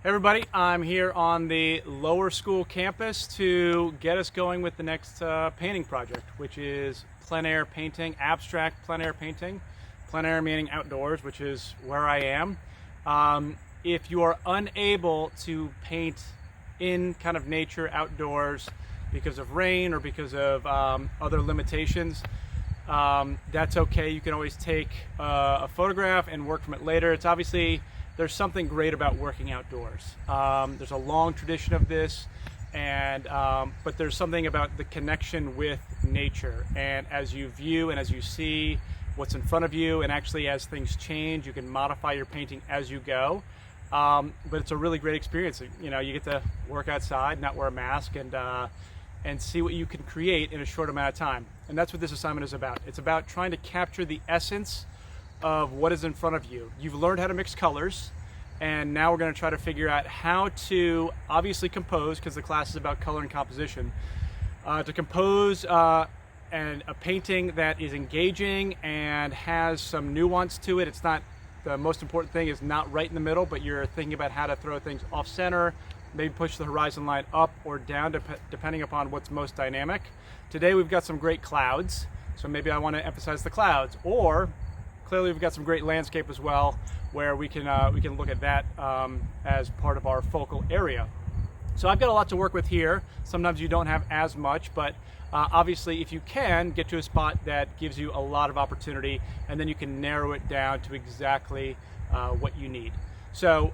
Hey everybody, I'm here on the lower school campus to get us going with the next painting project, which is plein air painting, abstract plein air painting. Plein air meaning outdoors, which is where I am. If you are unable to paint in kind of nature outdoors because of rain or because of other limitations, that's okay. You can always take a photograph and work from it later. It's obviously, there's something great about working outdoors. There's a long tradition of this, and but there's something about the connection with nature. And as you view and as you see what's in front of you, and actually as things change, you can modify your painting as you go. But it's a really great experience. You know, you get to work outside, not wear a mask, and see what you can create in a short amount of time. And that's what this assignment is about. It's about trying to capture the essence of what is in front of you. You've learned how to mix colors, and now we're going to try to figure out how to obviously compose, because the class is about color and composition, to compose and a painting that is engaging and has some nuance to it. It's not, the most important thing is not right in the middle, but you're thinking about how to throw things off center, maybe push the horizon line up or down depending upon what's most dynamic. Today we've got some great clouds, so maybe I want to emphasize the clouds, or clearly we've got some great landscape as well, where we can look at that as part of our focal area. So I've got a lot to work with here. Sometimes you don't have as much, but obviously if you can get to a spot that gives you a lot of opportunity, and then you can narrow it down to exactly what you need. So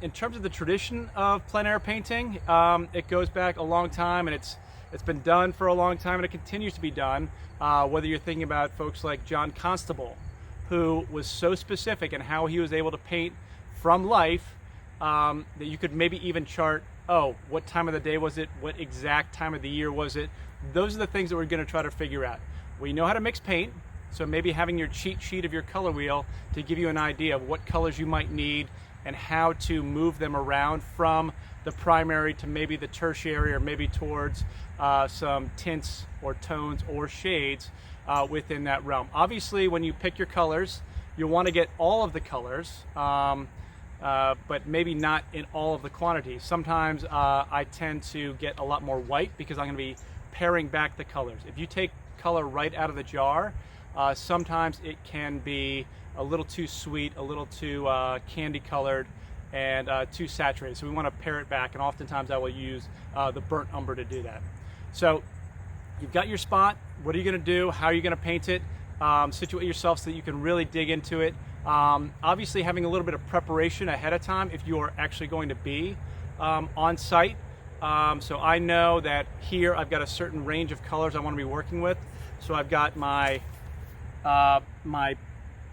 in terms of the tradition of plein air painting, it goes back a long time, and it's been done for a long time, and it continues to be done. Whether you're thinking about folks like John Constable, who was so specific in how he was able to paint from life that you could maybe even chart, oh, what time of the day was it? What exact time of the year was it? Those are the things that we're going to try to figure out. We know how to mix paint, so maybe having your cheat sheet of your color wheel to give you an idea of what colors you might need and how to move them around from the primary to maybe the tertiary, or maybe towards some tints or tones or shades within that realm. Obviously, when you pick your colors, you'll want to get all of the colors, but maybe not in all of the quantities. Sometimes I tend to get a lot more white because I'm going to be pairing back the colors. If you take color right out of the jar, sometimes it can be a little too sweet, a little too candy colored, and too saturated. So we want to pair it back, and oftentimes I will use the burnt umber to do that. So you've got your spot. What are you going to do? How are you going to paint it? Situate yourself so that you can really dig into it. Obviously having a little bit of preparation ahead of time if you are actually going to be on site. So I know that here I've got a certain range of colors I want to be working with. So I've got my my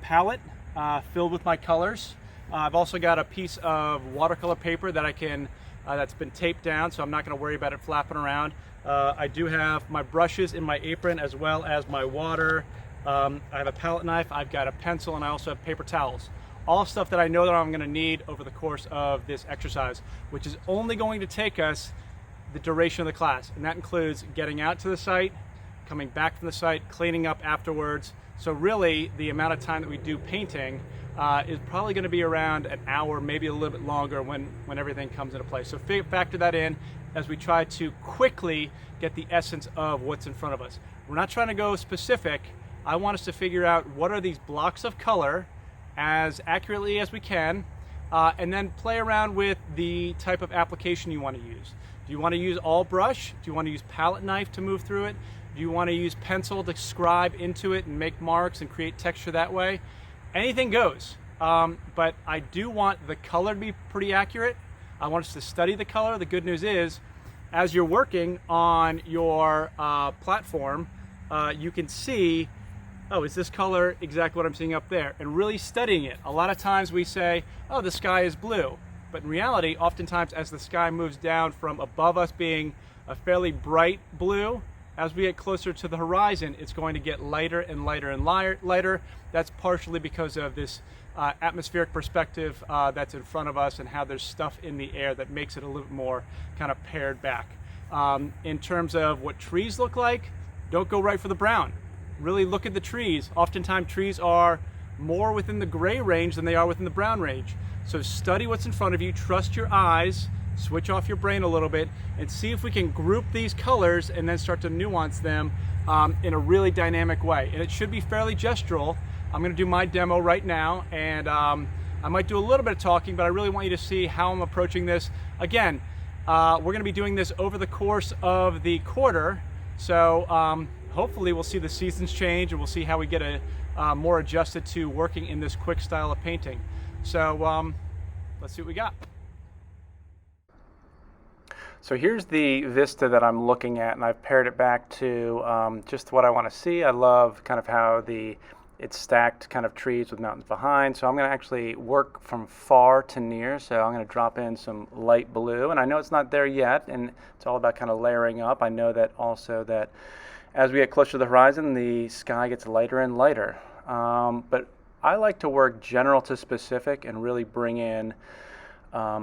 palette filled with my colors. I've also got a piece of watercolor paper that I can that's been taped down, so I'm not going to worry about it flapping around. I do have my brushes in my apron, as well as my water. I have a palette knife, I've got a pencil, and I also have paper towels. All stuff that I know that I'm going to need over the course of this exercise, which is only going to take us the duration of the class. And that includes getting out to the site, coming back from the site, cleaning up afterwards. So really, the amount of time that we do painting is probably going to be around an hour, maybe a little bit longer when everything comes into place. So factor that in as we try to quickly get the essence of what's in front of us. We're not trying to go specific. I want us to figure out what are these blocks of color as accurately as we can, and then play around with the type of application you want to use. Do you want to use all brush? Do you want to use palette knife to move through it? Do you want to use pencil to scribe into it and make marks and create texture that way? Anything goes, but I do want the color to be pretty accurate. I want us to study the color. The good news is, as you're working on your platform, you can see, oh, is this color exactly what I'm seeing up there? And really studying it. A lot of times we say, oh, the sky is blue. But in reality, oftentimes as the sky moves down from above us being a fairly bright blue, as we get closer to the horizon, it's going to get lighter and lighter and lighter. That's partially because of this atmospheric perspective that's in front of us, and how there's stuff in the air that makes it a little bit more kind of pared back. In terms of what trees look like, don't go right for the brown. Really look at the trees. Oftentimes trees are more within the gray range than they are within the brown range. So study what's in front of you, trust your eyes, switch off your brain a little bit, and see if we can group these colors and then start to nuance them in a really dynamic way. And it should be fairly gestural. I'm going to do my demo right now, and I might do a little bit of talking, but I really want you to see how I'm approaching this. Again, we're going to be doing this over the course of the quarter, so hopefully we'll see the seasons change, and we'll see how we get more adjusted to working in this quick style of painting. So let's see what we got. So here's the vista that I'm looking at, and I've pared it back to just what I want to see. I love kind of how it's stacked kind of trees with mountains behind. So I'm going to actually work from far to near. So I'm going to drop in some light blue, and I know it's not there yet, and it's all about kind of layering up. I know that also that as we get closer to the horizon, the sky gets lighter and lighter. But I like to work general to specific and really bring in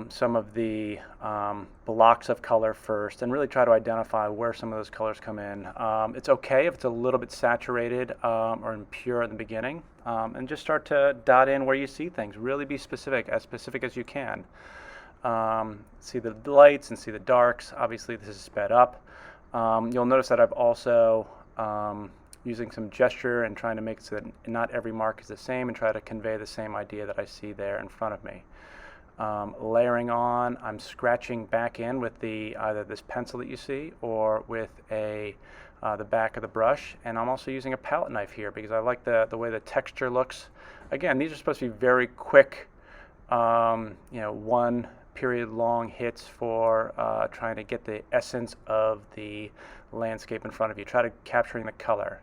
some of the blocks of color first and really try to identify where some of those colors come in. It's okay if it's a little bit saturated or impure at the beginning, and just start to dot in where you see things. Really be specific as you can. See the lights and see the darks. Obviously this is sped up. You'll notice that I've also using some gesture and trying to make it so that not every mark is the same and try to convey the same idea that I see there in front of me. Layering on, I'm scratching back in with either this pencil that you see or with the back of the brush, and I'm also using a palette knife here because I like the way the texture looks. Again, these are supposed to be very quick, one period long hits for trying to get the essence of the landscape in front of you. Try to capturing the color.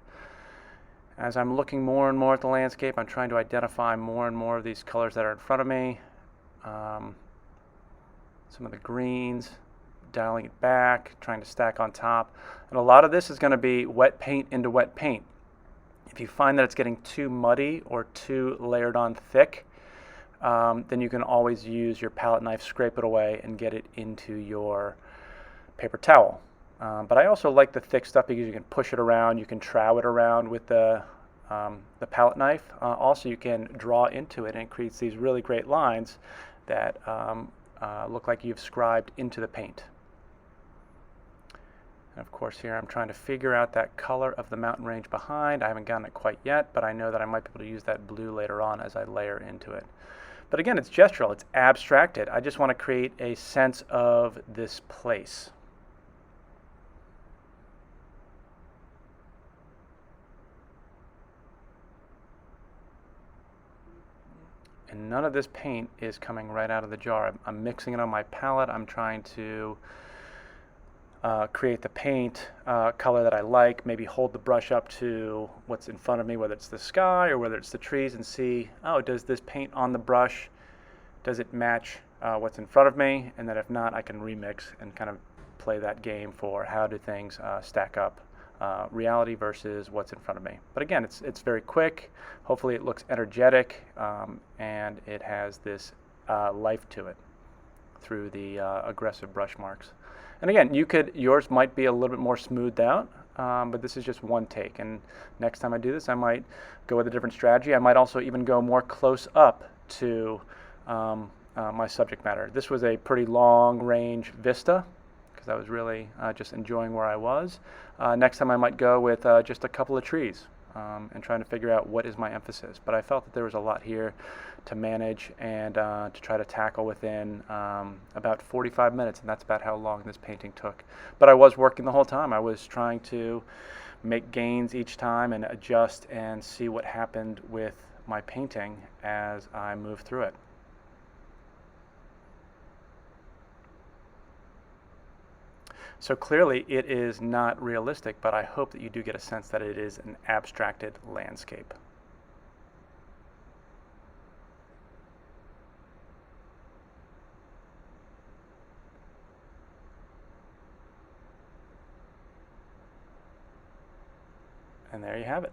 As I'm looking more and more at the landscape, I'm trying to identify more and more of these colors that are in front of me. Some of the greens, dialing it back, trying to stack on top. And a lot of this is going to be wet paint into wet paint. If you find that it's getting too muddy or too layered on thick, then you can always use your palette knife, scrape it away, and get it into your paper towel. But I also like the thick stuff because you can push it around, you can trowel it around with the palette knife. Also, you can draw into it, and it creates these really great lines that look like you've scribed into the paint. And of course here I'm trying to figure out that color of the mountain range behind. I haven't gotten it quite yet, but I know that I might be able to use that blue later on as I layer into it. But again, it's gestural, it's abstracted. I just want to create a sense of this place. And none of this paint is coming right out of the jar. I'm mixing it on my palette. I'm trying to create the paint color that I like, maybe hold the brush up to what's in front of me, whether it's the sky or whether it's the trees, and see, oh, does this paint on the brush, does it match what's in front of me? And then if not, I can remix and kind of play that game for how do things stack up. Reality versus what's in front of me. But again, it's very quick. Hopefully it looks energetic, and it has this life to it through the aggressive brush marks. And again, yours might be a little bit more smoothed out, but this is just one take. And next time I do this, I might go with a different strategy. I might also even go more close up to my subject matter. This was a pretty long range vista, I was really just enjoying where I was. Next time I might go with just a couple of trees and trying to figure out what is my emphasis. But I felt that there was a lot here to manage and to try to tackle within about 45 minutes, and that's about how long this painting took. But I was working the whole time. I was trying to make gains each time and adjust and see what happened with my painting as I moved through it. So clearly it is not realistic, but I hope that you do get a sense that it is an abstracted landscape. And there you have it.